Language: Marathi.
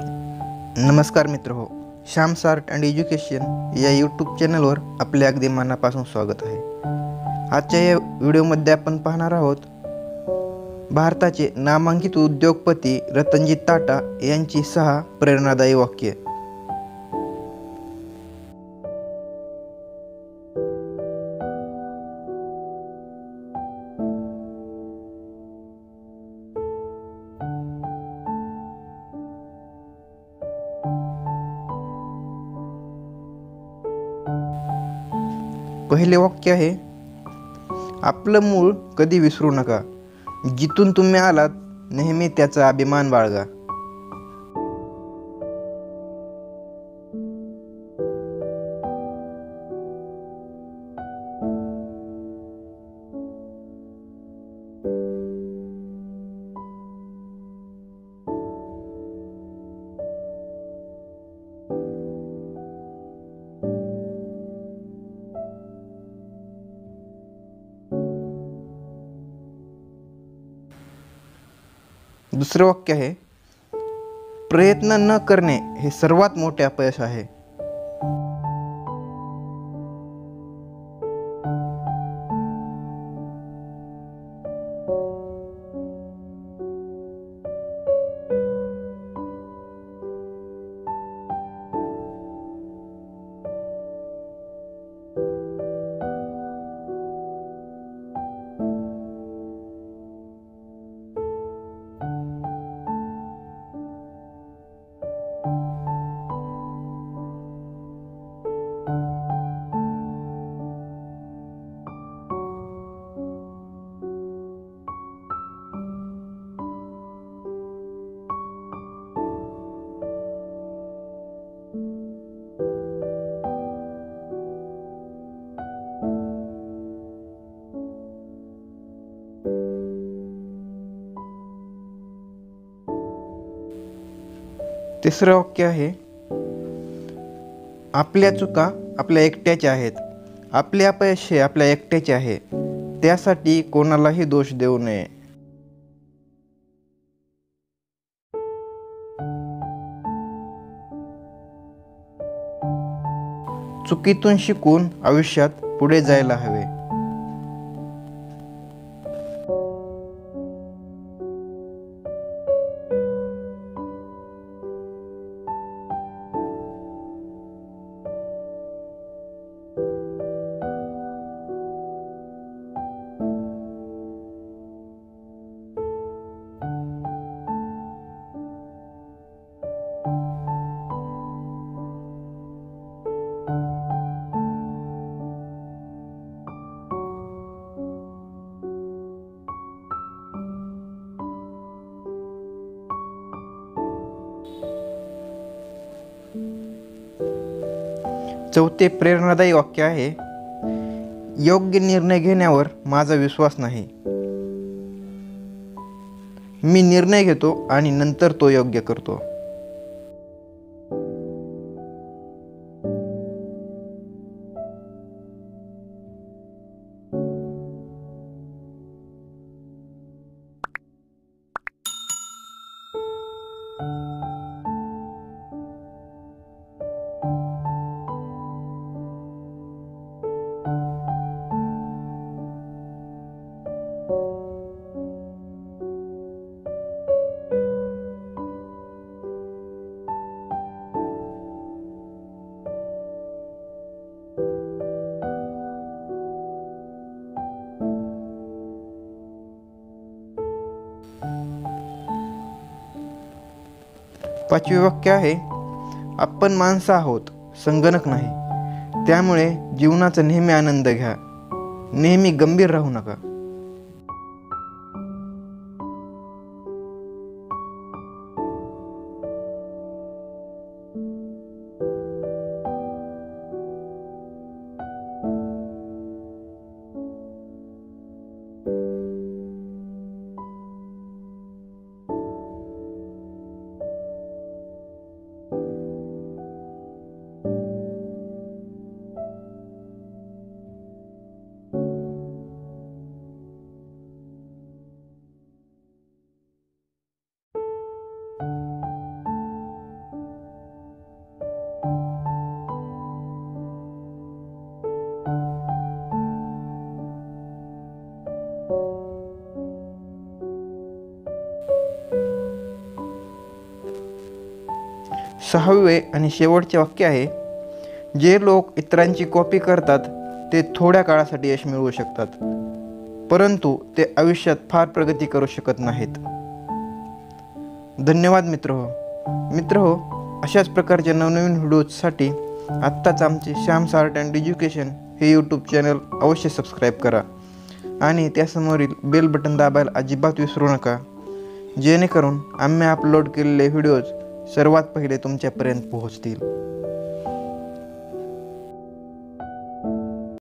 नमस्कार मित्र हो. श्याम्स आर्ट अँड एज्युकेशन या यूट्यूब चॅनलवर आपले अगदी मनापासून स्वागत आहे. आजच्या या व्हिडिओमध्ये आपण पाहणार आहोत भारताचे नामांकित उद्योगपती रतनजी टाटा यांची 6 प्रेरणादायी वाक्ये. पहिले वाक्य आहे, आपलं मूळ कधी विसरू नका. जिथून तुम्ही आलात नेहमी त्याचा अभिमान बाळगा. दुसरे वाक्य आहे, प्रयत्न न करणे हे सर्वात मोठे अपयश आहे. तिसरं वाक्य आहे, आपल्या चुका आपल्या एकट्याच्या आहेत. आपले अपयश हे आपल्या एकट्याचे आहे. त्यासाठी कोणालाही दोष देऊ नये. चुकीतून शिकून आयुष्यात पुढे जायला हवे. चौथे प्रेरणादायी वाक्य आहे, योग्य निर्णय घेण्यावर माझा विश्वास नाही. मी निर्णय घेतो आणि नंतर तो योग्य करतो. पाचवे वाक्य आहे, आपण माणसं आहोत, संगणक नाही. त्यामुळे जीवनाचा नेहमी आनंद घ्या. नेहमी गंभीर राहू नका. 6वे आणि शेवटचे वाक्य आहे, जे लोक इतरांची कॉपी करतात ते थोड्या काळासाठी यश मिळवू शकतात, परंतु ते आयुष्यात फार प्रगती करू शकत नाहीत. धन्यवाद मित्रहो, अशाच प्रकारच्या नवनवीन व्हिडिओजसाठी आत्ताच आमचे श्याम्स आर्ट अँड एज्युकेशन हे यूट्यूब चॅनल अवश्य सबस्क्राईब करा आणि त्यासमोरील बेल बटन दाबायला अजिबात विसरू नका, जेणेकरून आम्ही अपलोड केलेले व्हिडिओज सर्वात पहिले तुमच्यापर्यंत पोहोचतील.